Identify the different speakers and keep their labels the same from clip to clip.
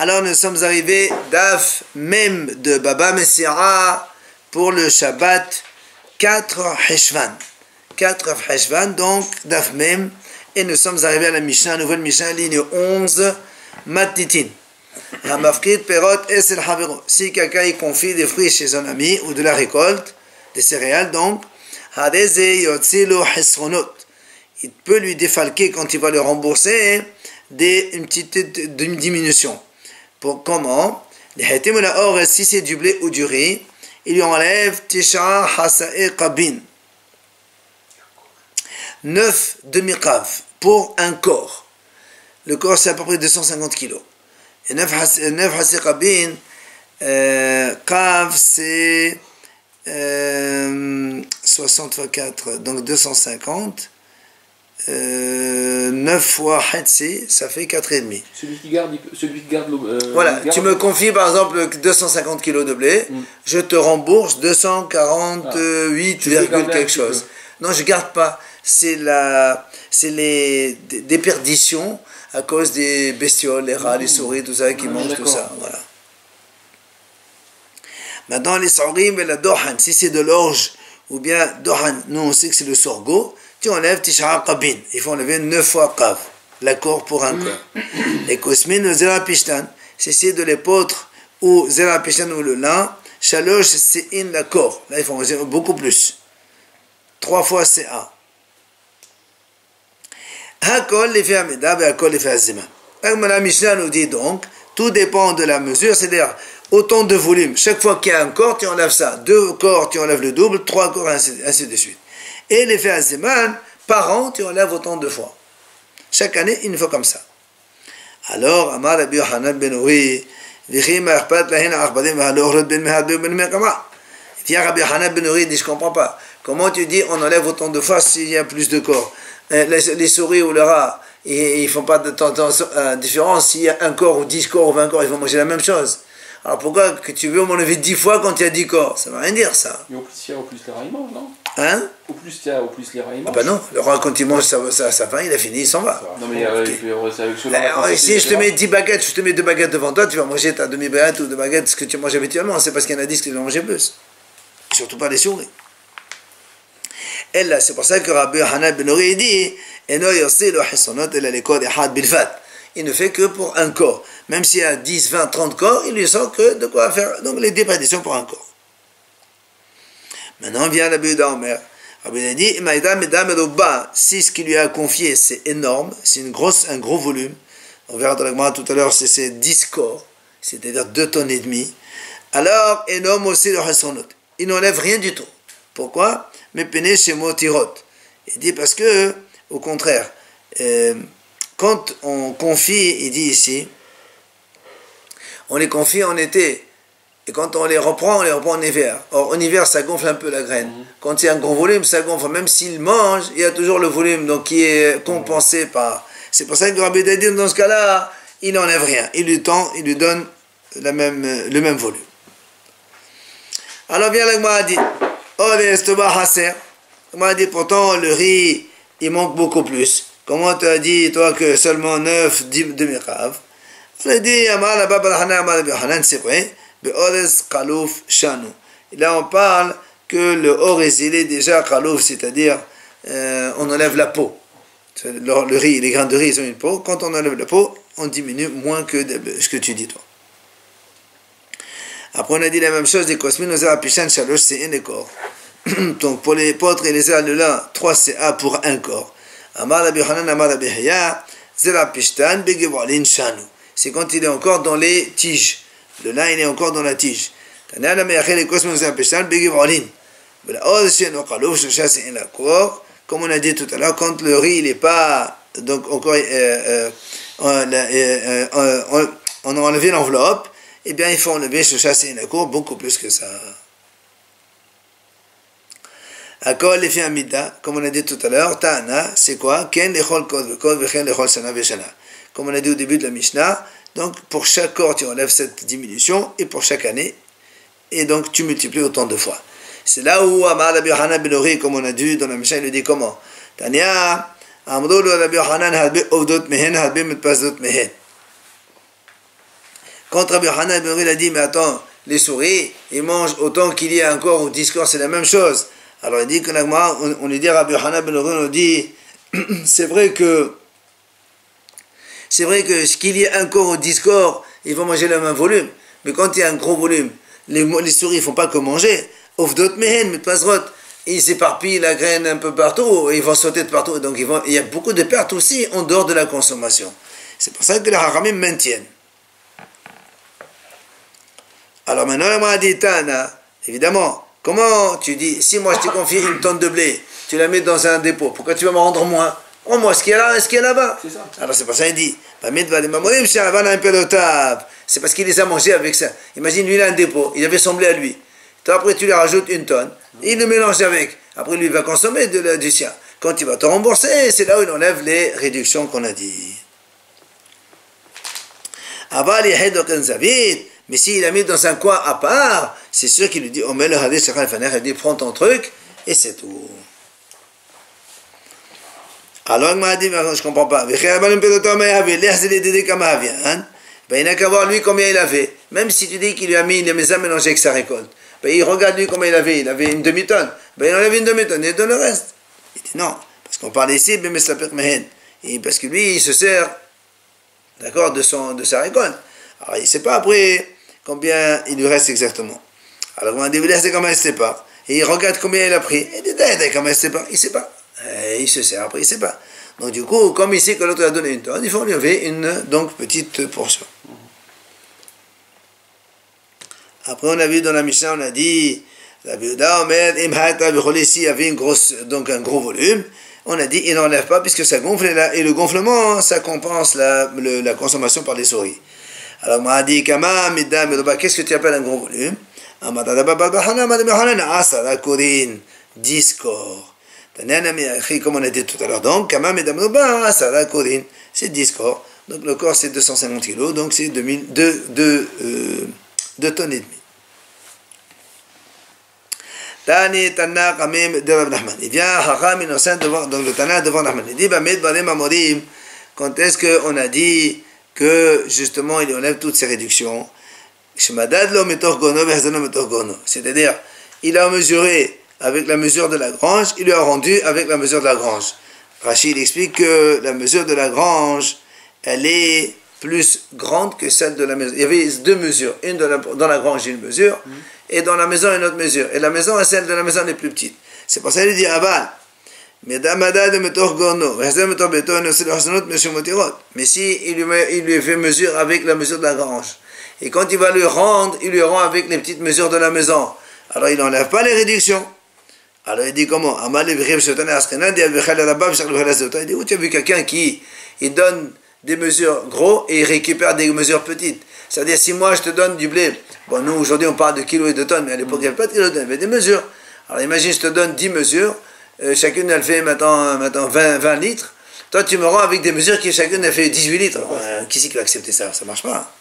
Speaker 1: Alors nous sommes arrivés Daf Mem de Baba Messira pour le Shabbat 4 Heshvan. 4 Heshvan, donc Daf Mem. Et nous sommes arrivés à la Mishnah, nouvelle Mishnah, ligne 11, Matnitin. Si quelqu'un y confie des fruits chez un ami ou de la récolte, des céréales donc, il peut lui défalquer quand il va le rembourser une petite diminution. Pour comment? Si c'est du blé ou du riz, il lui enlève 9 demi-qav pour un corps. Le corps c'est à peu près 250 kg. Et 9 hasiqabin, qav c'est 60 fois 4, donc 250. 9 fois hetsi, ça fait 4,5.
Speaker 2: Celui qui garde
Speaker 1: voilà, tu me confies par exemple 250 kg de blé, je te rembourse 248, quelque chose. Non, je garde pas. C'est les déperditions à cause des bestioles, les rats, les souris, tout ça qui mangent tout ça. Voilà. Maintenant, les saurim et la dohan, si c'est de l'orge ou bien dohan, nous on sait que c'est le sorgho. Tu enlèves tisha qabin. Il faut enlever 9 fois qav. L'accord pour un corps. Et kosmin ou zera pishtan. Si c'est de l'épeautre ou zera pishtan ou le lin, shalosh c'est in l'accord. Là, il faut enlever beaucoup plus. 3 fois CA. Hakol les fait amida, et hakol les fait azima. La Mishnah nous dit donc, tout dépend de la mesure, c'est-à-dire autant de volume. Chaque fois qu'il y a un corps, tu enlèves ça. 2 corps, tu enlèves le double. 3 corps, ainsi de suite. Et l'effet Azeman, par an, tu enlèves autant de fois. Chaque année, une fois comme ça. Alors, Amar Rabbi Yochanan ben Uri, il dit Rabbi Yochanan ben Uri, dit, je ne comprends pas. Comment tu dis on enlève autant de fois s'il y a plus de corps? Les souris ou les rats, ils ne font pas de différence. S'il y a un corps ou 10 corps ou 20 corps, ils vont manger la même chose. Alors pourquoi que tu veux m'enlever 10 fois quand il y a 10 corps? Ça ne veut rien dire ça.
Speaker 2: Et au plus il y a, au plus les rats ils mangent, non?
Speaker 1: Hein?
Speaker 2: Au plus il y a, au plus les rats ils mangent.
Speaker 1: Ah bah non, le rat quand il mange sa faim, il a fini, il s'en va.
Speaker 2: Non mais avec
Speaker 1: si je te mets 10 baguettes, je te mets 2 baguettes devant toi, tu vas manger ta demi-baguette ou 2 baguettes, ce que tu manges habituellement. C'est parce qu'il y en a 10 qui vont manger plus. Surtout pas les souris. Et là, c'est pour ça que Rabbi Yochanan ben Uri dit il ne fait que pour un corps. Même s'il y a 10, 20, 30 corps, il lui sort que de quoi faire donc les déperditions pour un corps. Maintenant vient Rabbi Yehuda Omer. Rabbi Yehuda dit si ce qu'il lui a confié c'est énorme, c'est un gros volume, on verra dans la Gemara tout à l'heure, c'est 10 corps, c'est-à-dire 2 tonnes et demie, alors énorme aussi le hasonot. Il n'enlève rien du tout. Pourquoi? Mais péné chez Motirot. Il dit parce que, au contraire, quand on confie, il dit ici, on les confie en été, et quand on les reprend en hiver. Or, en hiver, ça gonfle un peu la graine. Quand il y a un gros volume, ça gonfle. Même s'il mange, il y a toujours le volume, donc qui est compensé par... C'est pour ça que Rabbi Yehuda dit, dans ce cas-là, il n'enlève rien. Il lui donne le même volume. Alors, vient la Gemara dit, oh, les estomacs haser. La Gemara dit, pourtant, le riz, il manque beaucoup plus. Comment tu as dit, toi, que seulement 9 demi-qav? On a dit, Amar la Baba Hanan, c'est vrai. Et là, on parle que le orez, il est déjà khalouf, c'est-à-dire, on enlève la peau. Le riz, les grains de riz, ils ont une peau. Quand on enlève la peau, on diminue moins que ce que tu dis, toi. Après, on a dit la même chose des kosmin, nos pishan, shalosh, c'est un corps. Donc, pour les potres et les airs de lin, 3 CA pour un corps. Amar Rabbi Yochanan, Amar Rabbi Yehuda, zera pishtan, begevolin shanu. C'est quand il est encore dans les tiges. Le lin, il est encore dans la tige. Comme on a dit tout à l'heure, quand le riz, il n'est pas... Donc, encore... on a enlevé l'enveloppe, eh bien, il faut enlever ce chasse et la cour beaucoup plus que ça. Akol les amida, comme on a dit tout à l'heure, ta'ana, c'est quoi? Ken lechol kod vekod vechen lechol shana veshana. Comme on a dit au début de la Mishnah, donc pour chaque corps tu enlèves cette diminution, et pour chaque année, et donc tu multiplies autant de fois. C'est là où Amar Rabbi Yochanan ben Uri, comme on a dit dans la Mishnah, il le dit comment? Tania, amro lo Rabbi Yochanan hadbe ovdot mehen, hadbe mitpazdot mehen. Quand Rabbi Yochanan ben il a dit, mais attends, les souris, ils mangent autant qu'il y a encore au discours, c'est la même chose. Alors il dit que on lui dit, Rabbi Yochanan ben on dit, c'est vrai que ce qu'il y a encore au discours, ils vont manger le même volume. Mais quand il y a un gros volume, les souris ne font pas que manger. Ofdot mehen, mais pasrot, ils s'éparpillent la graine un peu partout, et ils vont sauter de partout. Donc il y a beaucoup de pertes aussi en dehors de la consommation. C'est pour ça que les haramim maintiennent. Alors maintenant, la m'a dit, Tana, évidemment, comment tu dis, si moi je te confie une tonne de blé, tu la mets dans un dépôt, pourquoi tu vas me rendre moins? Oh, moi, ce qu'il y a là, ce qu'il y a là-bas.
Speaker 2: C'est ça.
Speaker 1: Alors c'est pour ça qu'il dit, c'est parce qu'il les a mangés avec ça. Imagine, lui, il a un dépôt, il avait son blé à lui. Après, tu lui rajoutes une tonne, il le mélange avec. Après, lui, il va consommer du sien. Quand il va te rembourser, c'est là où il enlève les réductions qu'on a dit. Mais s'il a mis dans un coin à part, c'est sûr qu'il lui dit, il dit, prends ton truc, et c'est tout. Alors il m'a dit, je ne comprends pas. Ben, il n'a qu'à voir lui combien il avait. Même si tu dis qu'il lui a mis les mésas mélangés avec sa récolte. Ben, il regarde lui combien il avait. Il avait une demi-tonne. Ben, il enlève une demi-tonne et il donne le reste. Il dit non. Parce qu'on parle ici, parce que lui, il se sert, d'accord, de sa récolte. Alors il ne sait pas après combien il lui reste exactement. Alors on a dit, c'est comment il ne sait pas. Et il regarde combien il a pris. Il dit, comment il ne sait pas. Il ne sait pas. Et il se sert après, il ne sait pas. Donc du coup, comme il sait que l'autre a donné une tonne, il faut enlever une petite portion. Après, on a vu dans la Mishnah, on a dit, la Biouda, ici, il y avait un gros volume. On a dit, il n'enlève pas puisque ça gonfle, et le gonflement, ça compense la consommation par les souris. Alors, on a dit, qu'est-ce que tu appelles un gros volume? 10 corps. Comme on a dit tout à l'heure, donc, c'est 10 corps. Donc, le corps, c'est 250 kg, donc c'est 2 tonnes et demie. Tani Tana Kamim de Rav Nachman. Il vient Hacham innocent devant, donc le Tana devant Nachman. Il dit, quand est-ce qu'on a dit que justement il enlève toutes ces réductions? C'est-à-dire, il a mesuré avec la mesure de la grange, il lui a rendu avec la mesure de la grange. Rachid explique que la mesure de la grange, elle est plus grande que celle de la maison. Il y avait deux mesures, une dans la grange une mesure, et dans la maison une autre mesure. Et la maison, celle de la maison est plus petite. C'est pour ça qu'il dit Aval. Mais si il lui fait mesure avec la mesure de la grange, et quand il va lui rendre, il lui rend avec les petites mesures de la maison. Alors il n'enlève pas les réductions. Alors il dit comment? Il dit, où tu as vu quelqu'un qui il donne des mesures gros et il récupère des mesures petites? C'est-à-dire, si moi je te donne du blé, bon, nous aujourd'hui on parle de kilos et de tonnes, mais à l'époque il n'y avait pas de kilos et de tonnes, il y avait des mesures. Alors imagine, je te donne 10 mesures, chacune elle fait maintenant 20 litres. Toi tu me rends avec des mesures qui chacune elle fait 18 litres. Qui c'est qui va accepter ça? Ça ne marche pas.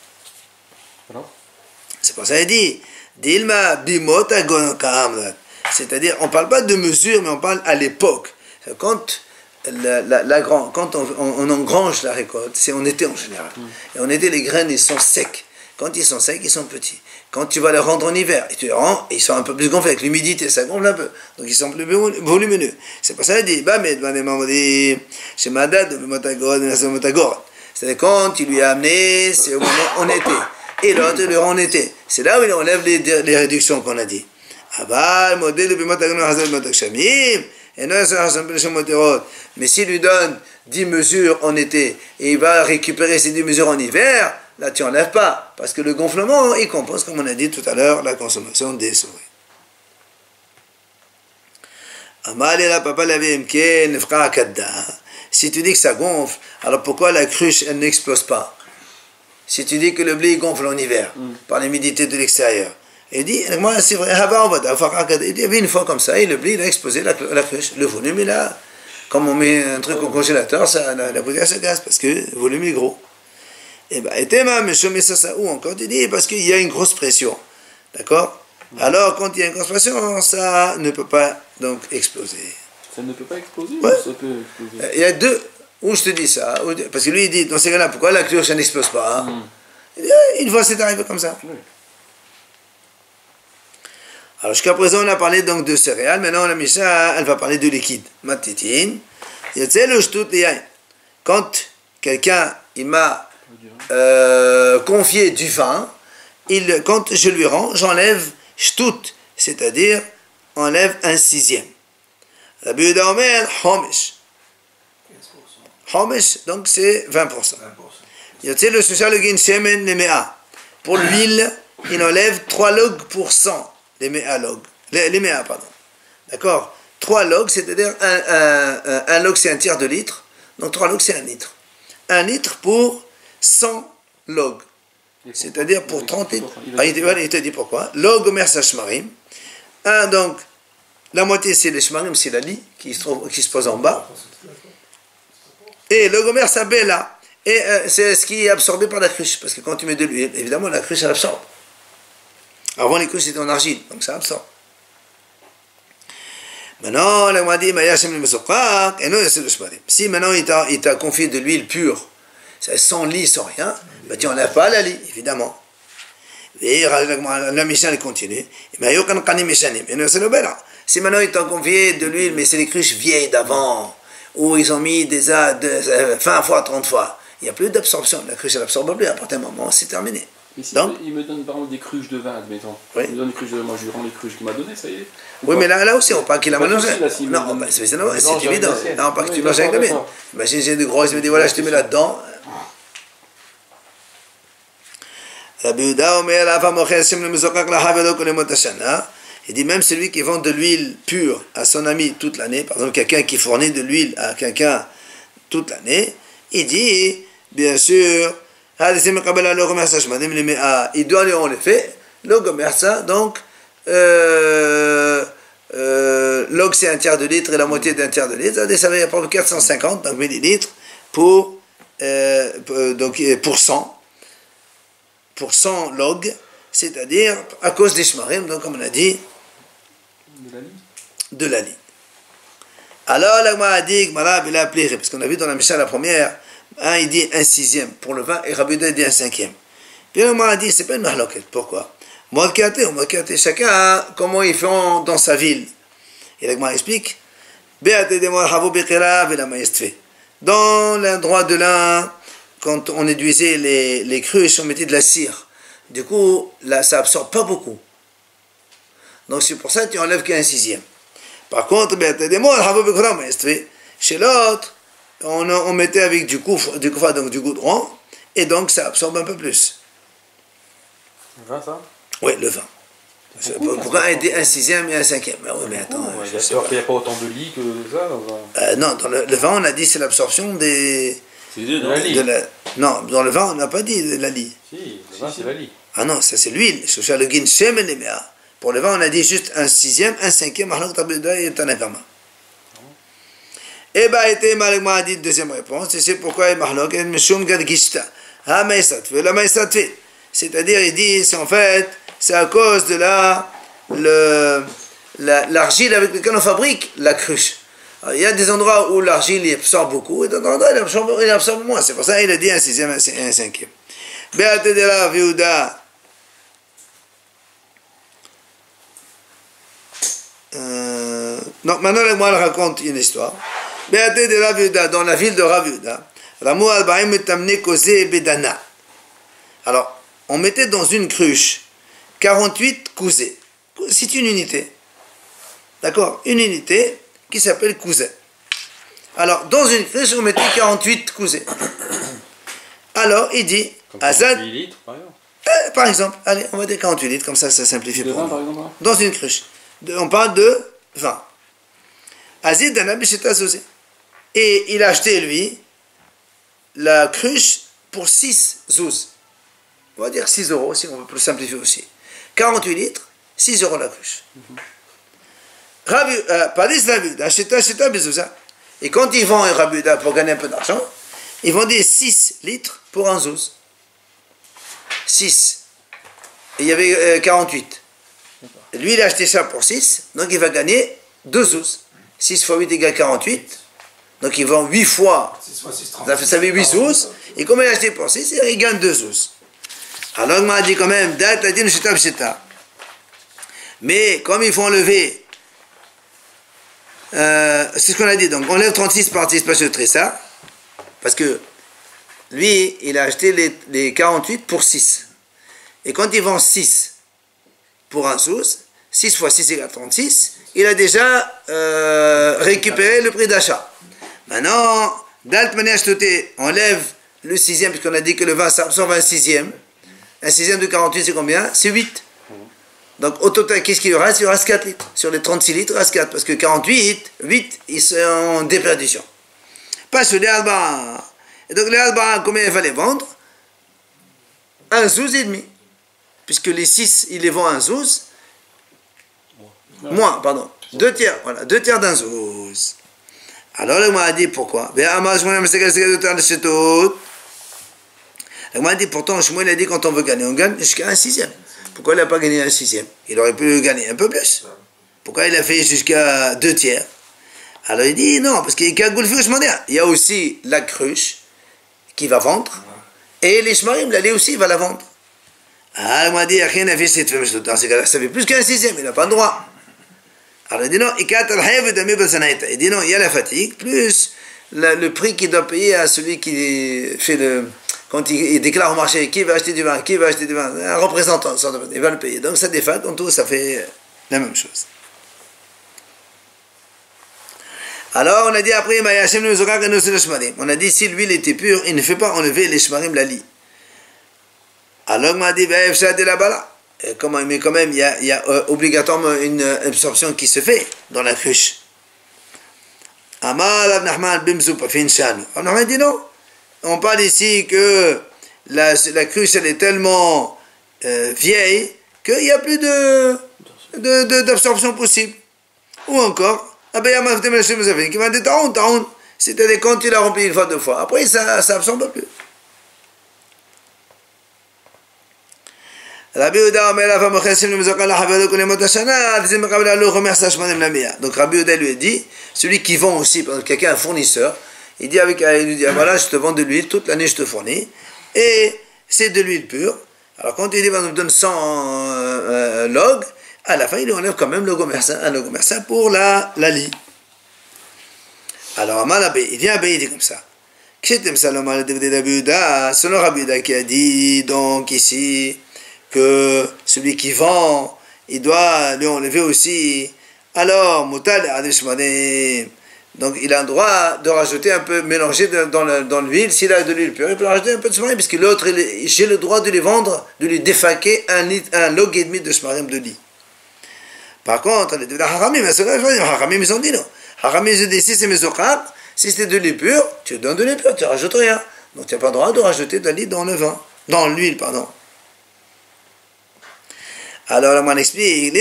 Speaker 1: C'est pour ça qu'il dit, Dilma bimota gonokam. C'est-à-dire, on ne parle pas de mesure, mais on parle à l'époque. Quand on engrange la récolte, c'est en été en général. Et en été, les graines, ils sont secs. Quand ils sont secs, ils sont petits. Quand tu vas les rendre en hiver, et tu les rends, ils sont un peu plus gonflés. Avec l'humidité, ça gonfle un peu. Donc ils sont plus volumineux. C'est pour ça qu'il dit, c'est-à-dire, quand il lui a amené, c'est au moment en été. Et l'autre, il le rend en été. C'est là où il enlève les réductions qu'on a dit. Mais s'il lui donne 10 mesures en été et il va récupérer ces 10 mesures en hiver, là tu n'enlèves pas, parce que le gonflement il compense, comme on a dit tout à l'heure, la consommation des souris. Si tu dis que ça gonfle, alors pourquoi la cruche elle n'explose pas? Si tu dis que le blé gonfle en hiver par l'humidité de l'extérieur, il dit, moi c'est vrai, il y avait une fois comme ça, et le blé il a explosé la cruche, le volume il a, comme on met un truc au congélateur, la bouteille se gaz, parce que le volume est gros. Et bien, ou encore, tu dis, parce qu'il y a une grosse pression, d'accord? Alors quand il y a une grosse pression, ça ne peut pas donc exploser.
Speaker 2: Ça ne peut pas exploser?
Speaker 1: Ouais.
Speaker 2: Ou ça peut exploser?
Speaker 1: Il y a deux, où je te dis ça, parce que lui il dit, dans ces cas-là, pourquoi la cruche n'explose pas? Une fois c'est arrivé comme ça.
Speaker 2: Oui.
Speaker 1: Alors jusqu'à présent on a parlé donc de céréales, maintenant la Mishnah elle va parler de liquide. Matitin, quand quelqu'un il m'a confié du vin, quand je lui rends, j'enlève shtut, c'est-à-dire enlève un sixième. Rabbi Yehuda Omer, homesh. Homesh, donc c'est 20%. Yotze le social le shemen le mea. Pour l'huile, il enlève 3 logs pour 100. Les méa logs. Les méa, pardon. D'accord? 3 logs, c'est-à-dire un log c'est un tiers de litre. Donc 3 logs c'est 1 litre. 1 litre pour 100 logs. C'est-à-dire pour 30 litres. Il te dit pourquoi. Log omer sa shmarim. Donc, la moitié c'est les shmarim, c'est la lie qui se pose en bas. Et le gomer sa bella. Et c'est ce qui est absorbé par la cruche. Parce que quand tu mets de l'huile, évidemment la cruche elle absorbe. Avant les cruches c'était en argile, donc ça absorbe. Maintenant, la m'a dit, si maintenant il t'a confié de l'huile pure, sans lit, sans rien, ben tu n'enlèves pas la lie, évidemment. Et la Mishnah elle continue. Si maintenant il t'a confié de l'huile, mais c'est les cruches vieilles d'avant, où ils ont mis des 20 fois, 30 fois, il n'y a plus d'absorption. La cruche elle n'absorbe plus, à partir d'un moment, c'est terminé.
Speaker 2: Et si
Speaker 1: Donc,
Speaker 2: il me donne par exemple des cruches de vin, admettons.
Speaker 1: Oui.
Speaker 2: Il me donne des cruches de vin, moi je lui rends les cruches qu'il m'a donné, ça y est.
Speaker 1: Oui, mais là aussi, on parle qu'il a mélangé.
Speaker 2: Non,
Speaker 1: Non, c'est évident. Non, pas que tu mélanges avec la mienne. Imagine, j'ai de grosses, il me dit voilà, je te mets là-dedans. Il dit même celui qui vend de l'huile pure à son ami toute l'année, par exemple quelqu'un qui fournit de l'huile à quelqu'un toute l'année, il dit, bien sûr, il doit lui enlever le gomersa, donc log c'est un tiers de litre et la moitié d'un tiers de litre, ça veut dire 450 donc millilitres pour 100 log, c'est-à-dire à cause des shmarim, donc comme on a dit, de la lie. Alors l'agma a dit, il a appelé, parce qu'on a vu dans la Mishnah la première, il dit 1/6 pour le vin et Rabbi Yehuda dit 1/5. Puis l'agma a dit, c'est pas une mahloket. Pourquoi? Chacun, comment ils font dans sa ville. Et l'agma explique, dans l'endroit de l'un, quand on réduisait les cruches, on mettait de la cire. Du coup, là, ça absorbe pas beaucoup. Donc c'est pour ça que tu enlèves qu'un 1/6. Par contre, chez l'autre, on mettait avec du koufra, donc du goudron, et donc ça absorbe un peu plus.
Speaker 2: Le vin, ça?
Speaker 1: Oui, le vin. Pourquoi il dit 1/6 et 1/5? Mais oui, mais attends.
Speaker 2: Alors qu'il n'y a pas autant de lit que ça dans un...
Speaker 1: Non, dans le vin, on a dit c'est l'absorption des...
Speaker 2: C'est de la lie.
Speaker 1: Non, dans le vin, on n'a pas dit de la lie.
Speaker 2: Si, le vin, c'est la lie.
Speaker 1: Ah non, ça c'est l'huile. Pour le vin, on a dit juste 1/6, 1/5, et Tanakama. Et bah, était Malagma a dit deuxième réponse, et c'est pourquoi il mahlok et Meshum Gad Gishta. Ha Maïsatve, la Maïsatve. C'est-à-dire, il dit, c'est en fait, c'est à cause de l'argile avec laquelle on fabrique la cruche. Alors, il y a des endroits où l'argile il absorbe beaucoup, et d'autres endroits il absorbe moins. C'est pour ça qu'il a dit 1/6 et 1/5. Beate de la Viuda. Non, maintenant, moi, elle raconte une histoire. Beate de la Viuda, dans la ville de Raviuda, Ramou al-Baïm est amené causé Bedana. Alors, on mettait dans une cruche 48 cousets. C'est une unité. D'accord? Une unité qui s'appelle couset. Alors, dans une cruche, on mettait 48 cousets. Alors, il dit, Azad.
Speaker 2: 48 litres, par exemple.
Speaker 1: Par exemple, allez, on va dire 48 litres, comme ça simplifie
Speaker 2: De
Speaker 1: pour
Speaker 2: vin,
Speaker 1: nous.
Speaker 2: par exemple, hein.
Speaker 1: Dans une cruche. On parle de vin. Azid Danabi Shetazosé. Et il a acheté, lui, la cruche pour 6 zouz. On va dire 6 euros, si on veut plus simplifier aussi. 48 litres, 6 euros la cruche. Padis Rabuda, Sheta Bezouza. Et quand ils vendent un Rabuda pour gagner un peu d'argent, ils vendent 6 litres pour un zouz. 6. Et il y avait 48. Lui, il a acheté ça pour 6, donc il va gagner 2 zouz. 6 fois 8 égale 48. Donc il vend 8 fois. Ça fait 8 zouz. Et comme il a acheté pour 6, il gagne 2 zouz. Alors il m'a dit quand même, mais comme il faut enlever, c'est ce qu'on a dit, donc on enlève 36 participations de Tressa, parce que lui, il a acheté les 48 pour 6. Et quand il vend 6 pour un sous, 6 fois 6 égale 36, il a déjà récupéré le prix d'achat. Maintenant, Dalt Manéachtoté, on enlève le sixième, puisqu'on a dit que le vin s'absorbe un sixième. Un sixième de 48, c'est combien? C'est 8. Donc au total, qu'est-ce qu'il reste? Il reste 4 litres. Sur les 36 litres, il reste 4. Parce que 48, 8, ils sont en déperdition. Pas sur les Alba. Et donc les Alba, combien il fallait vendre? Un sous et demi. Puisque les 6, il les vend un sous. Moins, pardon. 2 tiers, voilà. 2 tiers d'un sous. Alors il m'a dit pourquoi? Il m'a dit pourtant, Shmuel a dit quand on veut gagner, on gagne jusqu'à un sixième. Pourquoi il n'a pas gagné un sixième? Il aurait pu gagner un peu plus. Pourquoi il a fait jusqu'à 2 tiers? Alors il dit non, parce qu'il y a aussi la cruche qui va vendre, et les shmarim, l'allée aussi, il va la vendre. Ah, il m'a dit, rien n'a fait cette femme, ça fait plus qu'un sixième, il n'a pas le droit. Alors il dit non, il dit non, il y a la fatigue, plus le prix qu'il doit payer à celui qui fait quand il déclare au marché qui va acheter du vin, un représentant, il va le payer. Donc ça défate, en tout, ça fait la même chose. Alors on a dit après, on a dit si l'huile était pure, il ne fait pas enlever les shmarim la lit. Alors on m'a dit, mais quand même, il y a obligatoirement une absorption qui se fait dans la cruche. Amal Abnahman Bimzou Pafin Shanu. On a dit non. On parle ici que la cruche elle est tellement vieille qu'il n'y a plus d'absorption possible. Ou encore, c'est-à-dire quand tu l'as rempli une fois, 2 fois. Après, ça n'absorbe plus. Rabbi Yehuda donc Rabbi Yehuda lui a dit, celui qui vend aussi, parce que quelqu'un est un fournisseur, il lui dit voilà, je te vends de l'huile, toute l'année je te fournis, et c'est de l'huile pure. Alors quand il dit, on me donne 100 logs, à la fin il lui enlève quand même un logomersa pour la lie. Alors il vient à il dit comme ça. Selon Rabbi Yehuda qui a dit donc ici, que celui qui vend, il doit lui enlever aussi. Alors, Moutal Adishmanim, donc il a le droit de rajouter un peu, mélanger dans l'huile, s'il a de l'huile pure, il peut rajouter un peu de shmarim, parce que l'autre, j'ai le droit de lui vendre, de lui défaquer un log et demi de shmarim de lit. Par contre, les Haramim, ils ont dit non. Haramim, ils ont dit si c'est mesokab, si c'est de l'huile pure, tu donnes de l'huile pure, tu ne rajoutes rien. Donc tu n'as pas le droit de rajouter de l'huile dans le vin, dans l'huile, pardon. Alors, on explique,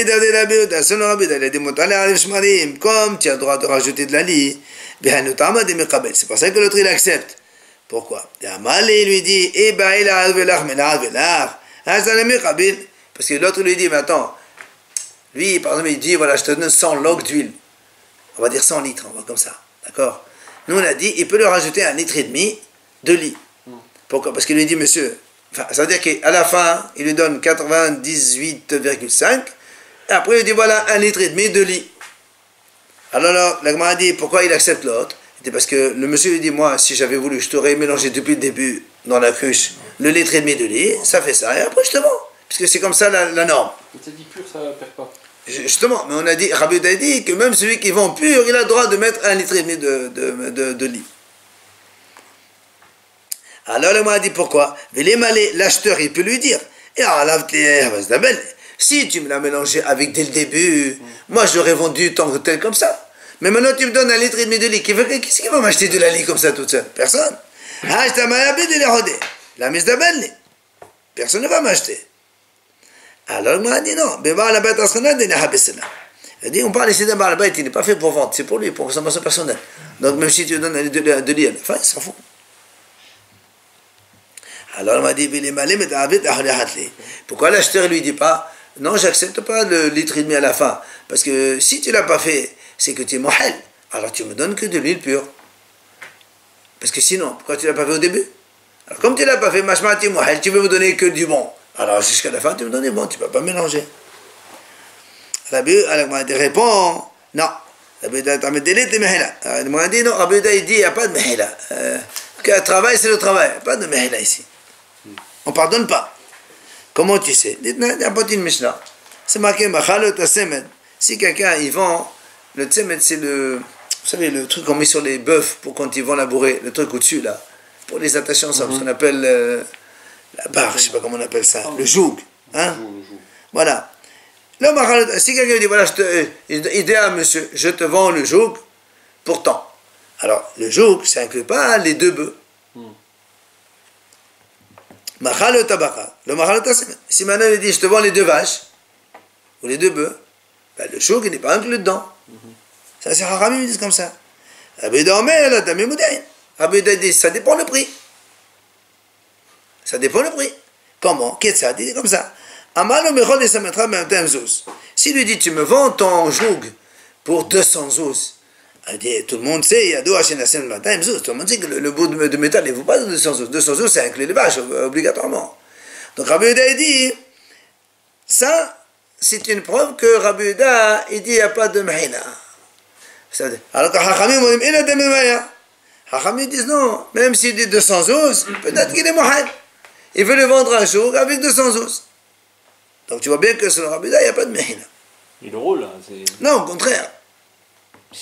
Speaker 1: comme tu as le droit de rajouter de la lie, c'est pour ça que l'autre il accepte. Pourquoi? Il lui dit, parce que l'autre lui dit, mais attends, lui, par exemple, il dit, voilà, je te donne 100 logs d'huile. On va dire 100 litres, on va comme ça. D'accord? Nous, on a dit, il peut lui rajouter 1,5 litre de lie. Pourquoi? Parce qu'il lui dit, monsieur, enfin, ça veut dire qu'à la fin, il lui donne 98,5, et après il lui dit voilà 1,5 litre de lit. Alors la Gemara dit pourquoi il accepte l'autre? C'est parce que le monsieur lui dit moi, si j'avais voulu, je t'aurais mélangé depuis le début dans la cruche le litre et demi de lit, ça fait ça, et après je te vends. Parce que c'est comme ça la norme.
Speaker 2: Mais t'as dit pur, ça ne perd pas.
Speaker 1: Justement, mais on a dit, Rabbi Yehuda a dit que même celui qui vend pur, il a le droit de mettre 1,5 litre de lit. Alors le m'a dit pourquoi? L'acheteur il peut lui dire si tu me l'as mélangé avec dès le début, moi je l'aurais vendu tant que tel comme ça. Mais maintenant tu me donnes 1,5 litre de lit. Qu'est-ce qui va m'acheter de la lit comme ça toute seule? Personne. Personne ne va m'acheter. Alors il m'a dit non. Il dit on parle ici d'un Baal Bayt, il n'est pas fait pour vendre, c'est pour lui, pour consommation personnelle. Donc même si tu lui donnes de lit, enfin il s'en fout. Alors il m'a dit, pourquoi l'acheteur ne lui dit pas, non, j'accepte pas le litre et demi à la fin, parce que si tu ne l'as pas fait, c'est que tu es mohel, alors tu me donnes que de l'huile pure. Parce que sinon, pourquoi tu ne l'as pas fait au début? Alors comme tu ne l'as pas fait, mashma tu es mohel, tu veux me donner que du bon, Alors jusqu'à la fin, tu me donnes, bon, tu ne peux pas mélanger. Rabbi répond, non. Rabbi Yehuda, tu as mis délit de mehila. Il dit, non, Rabbi Yehuda, il dit, il n'y a pas de mehila. Le travail, c'est le travail. Pas de mehila ici. On ne pardonne pas. Comment tu sais? Dites-moi, il n'y a pas une Mishnah. C'est marqué, machalot tsemed. Si quelqu'un, il vend, le tsemed, c'est le, vous savez, le truc qu'on met sur les bœufs pour quand ils vont labourer, le truc au-dessus, là, pour les attacher ensemble, ce qu'on appelle la barre, je ne sais pas comment on appelle ça, le joug. Hein? Voilà. Là, si quelqu'un dit, voilà, idéal, monsieur, je te vends le joug pour tant. Alors, le joug, ça n'inclut pas les deux bœufs. Machalot tabaka. Le machalot tsemed. Si maintenant il dit, je te vends les deux vaches, ou les deux bœufs, ben, le joug, il n'est pas inclus dedans. Ça, c'est Haramim, ils disent comme ça. Rabbi Yehuda dit, ça dépend le prix. Ça dépend le prix. Comment? Qu'est-ce que ça dit comme ça? S'il lui dit, tu me vends ton joug pour 200 zouz, tout le monde sait, il y a deux Hachenasem le matin, tout le monde sait que le bout de métal ne vaut pas 200 zouz. 200 zouz, c'est inclus les vaches, obligatoirement. Donc Rabbi Yehuda dit, ça, c'est une preuve que Rabbi Yehuda, il dit, il n'y a pas de mehila. Alors que Hachamim disent non, même s'il dit 200 zouz, peut-être qu'il est mohel. Il veut le vendre un jour avec 200 zouz. Donc tu vois bien que selon Rabbi Yehuda, il n'y a pas de mehila.
Speaker 2: Il le roule.
Speaker 1: Non, au contraire.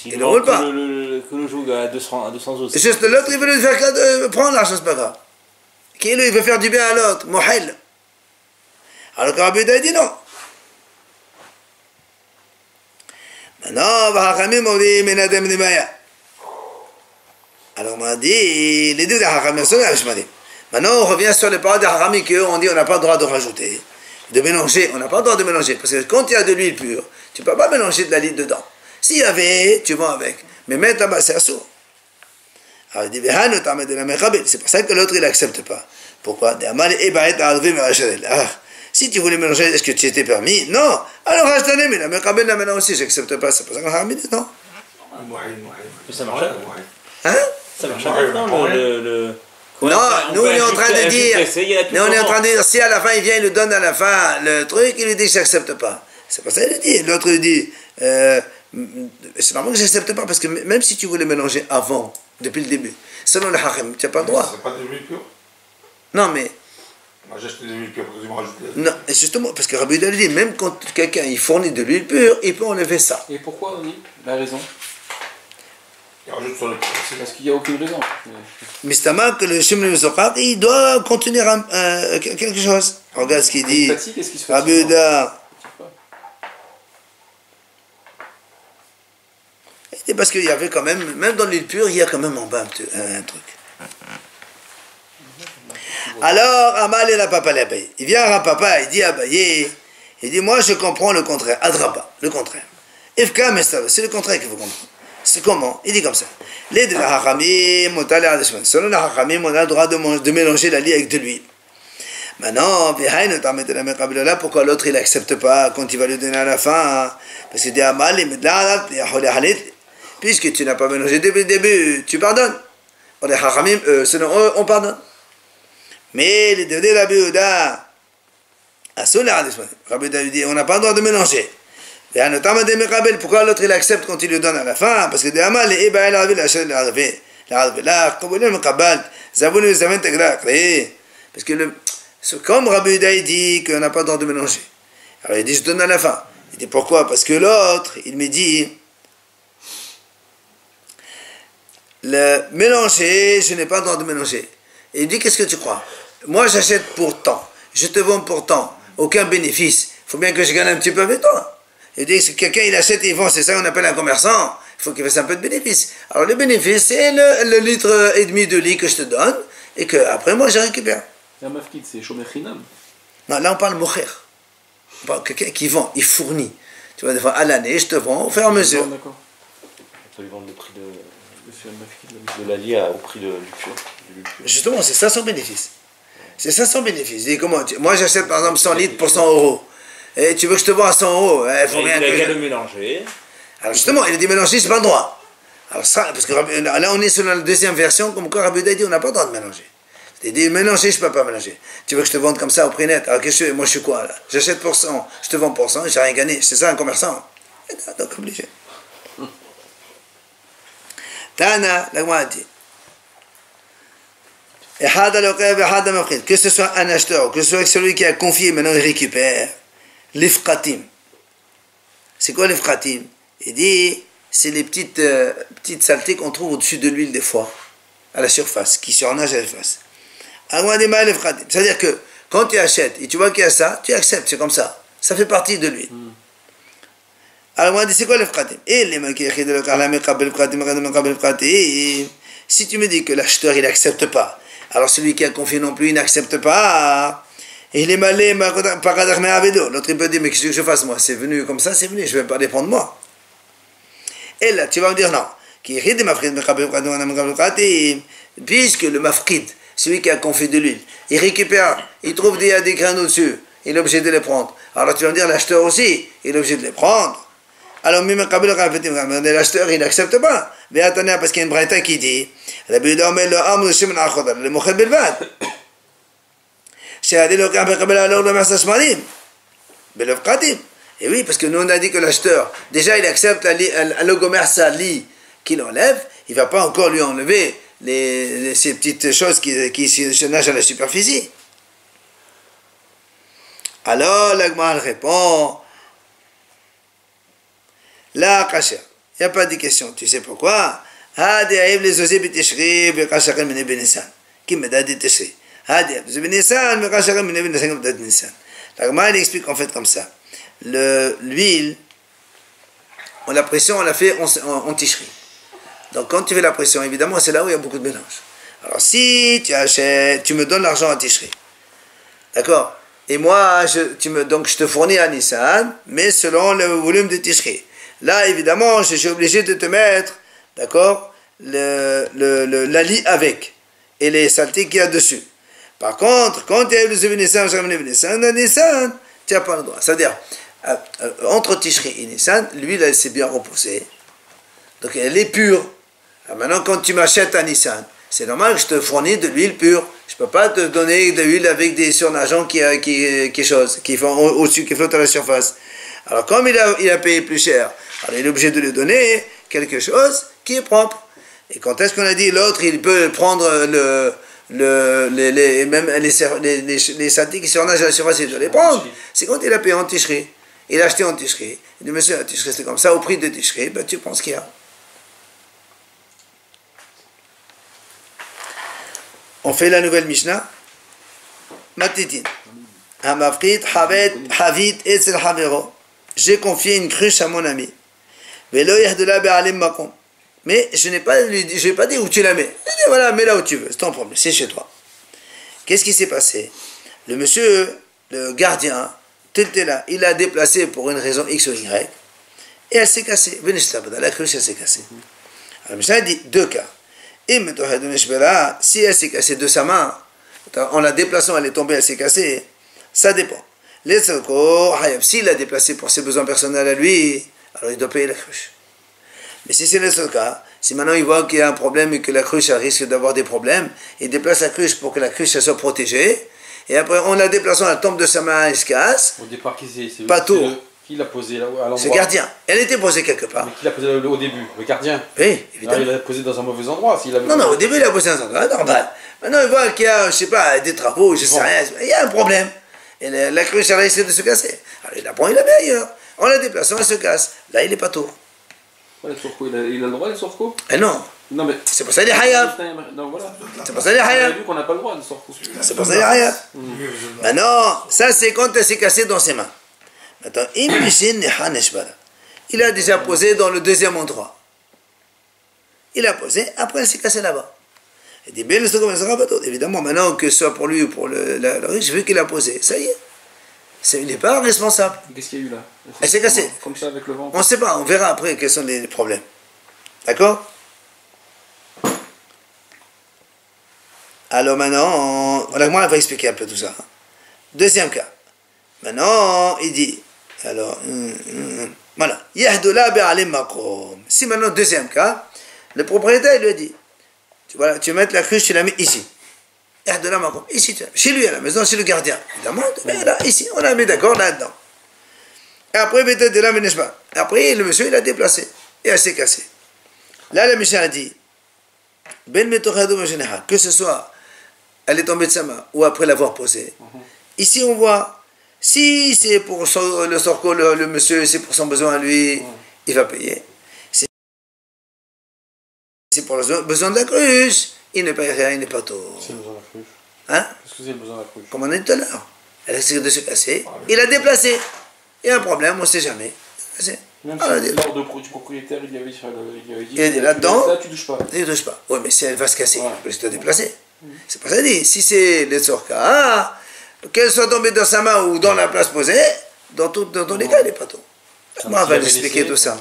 Speaker 2: Il ne roule pas. Que le joug à 200 zouz.
Speaker 1: C'est juste l'autre, il veut le faire prendre l'argent, c'est pas grave. Qui lui, il veut faire du bien à l'autre, mohel. Alors que Rabbi Yehuda dit non. Maintenant, alors on m'a dit, les deux des Haramim, maintenant on revient sur les paroles des Haramim qu'eux on dit on n'a pas le droit de rajouter, de mélanger, on n'a pas le droit de mélanger, parce que quand il y a de l'huile pure, tu ne peux pas mélanger de la litre dedans. S'il y avait, tu vends avec, mais mettre là-bas c'est assourd. Alors il dit, c'est pour ça que l'autre il n'accepte pas. Pourquoi? Si tu voulais mélanger, est-ce que tu étais permis? Non. Alors, Hachtané, mais la Mekabel, là maintenant aussi, j'accepte pas. C'est pour ça qu'on a dit non.
Speaker 2: Ça marche.
Speaker 1: Hein?
Speaker 2: Ça marche. Non,
Speaker 1: nous, on est en train de dire, si à la fin, il vient, il nous donne à la fin le truc, il lui dit, j'accepte pas. C'est pour ça qu'il dit. L'autre, il dit, c'est normal que j'accepte pas, parce que même si tu voulais mélanger avant, depuis le début, selon le Hachem, tu n'as pas le droit.
Speaker 3: C'est pas de l'huile pure?
Speaker 1: Non, mais.
Speaker 3: Moi j'ai acheté de l'huile pure, parce que rajouter.
Speaker 1: Non, justement, parce que Rabbi Yehuda dit, même quand quelqu'un il fournit de l'huile pure, il peut enlever ça.
Speaker 2: Et pourquoi on dit la raison?
Speaker 3: Il rajoute sur le prix.
Speaker 2: Parce qu'il n'y a aucune raison.
Speaker 1: Mais c'est mal que le Shem Mizokar, il doit contenir quelque chose. Regarde ce qu'il dit. Rabbi Yehuda. Parce qu'il y avait quand même dans l'huile pure, il y a quand même en bas un truc. Alors, Amal et la papa l'Abaye. Il vient à papa, il dit à Abaye, il dit, moi je comprends le contraire, Adraba, le contraire. Ifka Mestava, c'est le contraire qu'il faut comprendre. C'est comment? Il dit comme ça. Les deux Hachamim, selon les Hachamim, on a le droit de mélanger la lie avec de l'huile. Maintenant, pourquoi l'autre il n'accepte pas quand il va lui donner à la fin? Parce qu'il dit Amal, puisque tu n'as pas mélangé depuis le début, tu pardonnes. Les Hachamim, selon eux, on pardonne. Mais les deux de Rabbi Yehuda, Rabbi Yehuda lui dit, on n'a pas le droit de mélanger. Pourquoi l'autre il accepte quand il lui donne à la fin? Parce que parce que comme Rabbi Yehuda il dit qu'on n'a pas le droit de mélanger. Alors il dit, je donne à la fin. Il dit, pourquoi? Parce que l'autre, il me dit, le mélanger, je n'ai pas le droit de mélanger. Et il dit, qu'est-ce que tu crois? Moi, j'achète pour tant. Je te vends pour tant. Aucun bénéfice. Il faut bien que je gagne un petit peu avec toi. Il dit, si quelqu'un, il achète et il vend, c'est ça qu'on appelle un commerçant. Il faut qu'il fasse un peu de bénéfice. Alors, le bénéfice, c'est le litre et demi de lait que je te donne et que après moi, je récupère.
Speaker 2: La mafkid, c'est shomer chinam.
Speaker 1: Non, là, on parle mocher. On parle de quelqu'un qui vend, il fournit. Tu vois, des fois, à l'année, je te vends au fur et à mesure.
Speaker 2: D'accord. On peut lui vendre le prix de la lia au prix du pur.
Speaker 1: Justement, c'est ça son bénéfice. C'est ça son bénéfice. Il dit, comment, moi j'achète par exemple 100 litres pour 100 euros. Et tu veux que je te vende à 100 euros, il faut bien
Speaker 2: que... Il a qu'à le mélanger.
Speaker 1: Alors justement, il a dit mélanger, c'est pas le droit. Alors ça, parce que là on est sur la deuxième version, comme quoi Rabbi Yehuda dit on n'a pas le droit de mélanger. Tu dis, mélanger, je ne peux pas mélanger. Tu veux que je te vende comme ça au prix net? Alors, qu'est-ce que moi, je suis quoi là? J'achète pour 100, je te vends pour 100, j'ai rien gagné. C'est ça un commerçant. Donc, obligé. Tana, la Gemara dit. Que ce soit un acheteur, que ce soit celui qui a confié, maintenant il récupère. L'ifqatim. C'est quoi l'ifqatim? Il dit, c'est les petites saletés qu'on trouve au-dessus de l'huile des fois, à la surface, qui surnagent à la surface. C'est-à-dire que quand tu achètes et tu vois qu'il y a ça, tu acceptes, c'est comme ça. Ça fait partie de l'huile. Alors moi, c'est quoi l'ifqatim? Si tu me dis que l'acheteur il n'accepte pas, alors celui qui a confié non plus il n'accepte pas, il est malé, l'autre il peut dire mais qu'est-ce que je fasse moi? C'est venu comme ça, c'est venu, je ne vais pas dépendre de moi. Et là tu vas me dire non, puisque le mafrid, celui qui a confié de l'huile, il récupère, il trouve des grains au-dessus, il est obligé de les prendre. Alors tu vas me dire l'acheteur aussi, il est obligé de les prendre. Alors même l'acheteur il n'accepte pas. Parce qu'il y a une braïta qui dit et oui, parce que nous on a dit que l'acheteur, déjà il accepte le commerçant qu'il enlève, il ne va pas encore lui enlever ces petites choses qui se nagent à la superficie. Alors la Gemara répond la kasher. Il n'y a pas de question. Tu sais pourquoi? La Gemara explique en fait comme ça. L'huile, la pression, on la fait en ticherie. Donc quand tu fais la pression, évidemment, c'est là où il y a beaucoup de mélange. Alors si tu achètes, tu me donnes l'argent en ticherie. D'accord? Et moi, donc je te fournis à Nissan, mais selon le volume de ticherie. Là, évidemment, je suis obligé de te mettre, d'accord, la lie avec, et les saletés qu'il y a dessus. Par contre, quand tu as eu le Nissan, tu n'as pas le droit. C'est-à-dire, entre ticherie et Nissan, l'huile, elle s'est bien reposée. Donc, elle est pure. Alors maintenant, quand tu m'achètes un Nissan, c'est normal que je te fournis de l'huile pure. Je ne peux pas te donner de l'huile avec des surnageants qui font au-dessus, qui flottent à la surface. Alors, comme il a payé plus cher, alors il est obligé de lui donner quelque chose qui est propre. Et quand est-ce qu'on a dit l'autre, il peut prendre les saletés qui surnagent à la surface, il doit les prendre. C'est quand il a payé en ticherie. Il a acheté en ticherie. Il dit, monsieur, la ticherie, c'est comme ça, au prix de ticherie, ben, tu prends ce qu'il y a. On fait la nouvelle Mishnah. Matitin. Hamafrit, Havit, Etzel Havero. J'ai confié une cruche à mon ami. Mais je n'ai pas dit où tu la mets. Je dis, voilà, mets là où tu veux, c'est ton problème, c'est chez toi. Qu'est-ce qui s'est passé? Le monsieur, le gardien, là, il l'a déplacé pour une raison X ou Y, et elle s'est cassée. La cruche, elle s'est cassée. Alors, le monsieur a dit deux cas. Si elle s'est cassée de sa main, en la déplaçant, elle est tombée, elle s'est cassée, ça dépend. S'il l'a déplacé pour ses besoins personnels à lui, alors il doit payer la cruche. Mais si c'est le seul cas, si maintenant il voit qu'il y a un problème et que la cruche risque d'avoir des problèmes, il déplace la cruche pour que la cruche soit protégée, et après en la déplaçant, elle tombe de sa main, elle se casse.
Speaker 2: Au départ, c'est
Speaker 1: pas tout.
Speaker 2: Qui l'a posée là, à l'endroit?
Speaker 1: C'est le gardien. Elle était posée quelque part.
Speaker 2: Mais qui l'a posée au début? Le gardien?
Speaker 1: Oui, évidemment.
Speaker 2: Alors, il l'a posée dans un mauvais endroit.
Speaker 1: Non, au début il l'a posée dans un endroit normal. Maintenant il voit qu'il y a, je sais pas, des travaux, je sais rien, il y a un problème. Et la cruche, elle risque de se casser. Alors il la prend, il la met ailleurs. En la déplaçant, elle se casse. Là, il est pas tout.
Speaker 2: Ouais, il a le droit, les sorco?
Speaker 1: Non.
Speaker 2: Non, mais...
Speaker 1: C'est pour ça qu'il est hayab.
Speaker 2: Non, voilà.
Speaker 1: C'est pour ça qu'il est hayab.
Speaker 2: On a vu qu'on n'a pas le droit de sorco.
Speaker 1: C'est pour ça qu'il est hayab. Maintenant, ça c'est quand elle s'est cassée dans ses mains. Maintenant, il a déjà posé dans le deuxième endroit. Il a posé, après elle s'est cassée là-bas. Il dit, bien, évidemment, maintenant que ce soit pour lui ou pour le riche, vu qu'il a posé, ça y est. Il n'est pas responsable.
Speaker 2: Qu'est-ce qu'il y a eu là?
Speaker 1: Elle s'est cassée.
Speaker 2: Comme ça avec le vent.
Speaker 1: On ne sait pas, on verra après quels sont les problèmes. D'accord? Alors maintenant, voilà, moi, elle va expliquer un peu tout ça. Deuxième cas. Maintenant, il dit, alors, voilà. Si maintenant, deuxième cas, le propriétaire, il lui dit, voilà, tu mets la cruche, tu la mets ici. Ici, chez lui à la maison, c'est le gardien. Évidemment, mais là, ici, on a mis d'accord là-dedans. Et après, après, le monsieur, il a déplacé. Et elle s'est cassée. Là, le monsieur a dit, que ce soit, elle est tombée de sa main, ou après l'avoir posée. Ici, on voit, si c'est pour le sorco, le monsieur, c'est pour son besoin à lui, il va payer. Si c'est pour le besoin de la cruche, il ne paye rien, il n'est pas tôt.
Speaker 2: C'est le besoin de la cruche.
Speaker 1: Hein?
Speaker 2: Qu'est-ce que c'est le besoin de la cruche?
Speaker 1: Comme on a dit tout à l'heure. Elle a essayé de se casser, il a déplacé. Il y a un problème, on ne sait jamais.
Speaker 2: Même si l'ordre du propriétaire, il avait dit,
Speaker 1: il a dit là-dedans,
Speaker 2: là, tu touches pas.
Speaker 1: Tu ne touches pas. Oui, mais si elle va se casser, elle se doit déplacer. C'est pas ça dit. Si c'est les sorkas, qu'elle soit tombée dans sa main ou dans la place posée, dans tous les cas, elle n'est pas tôt. Comment on va expliquer tout ça?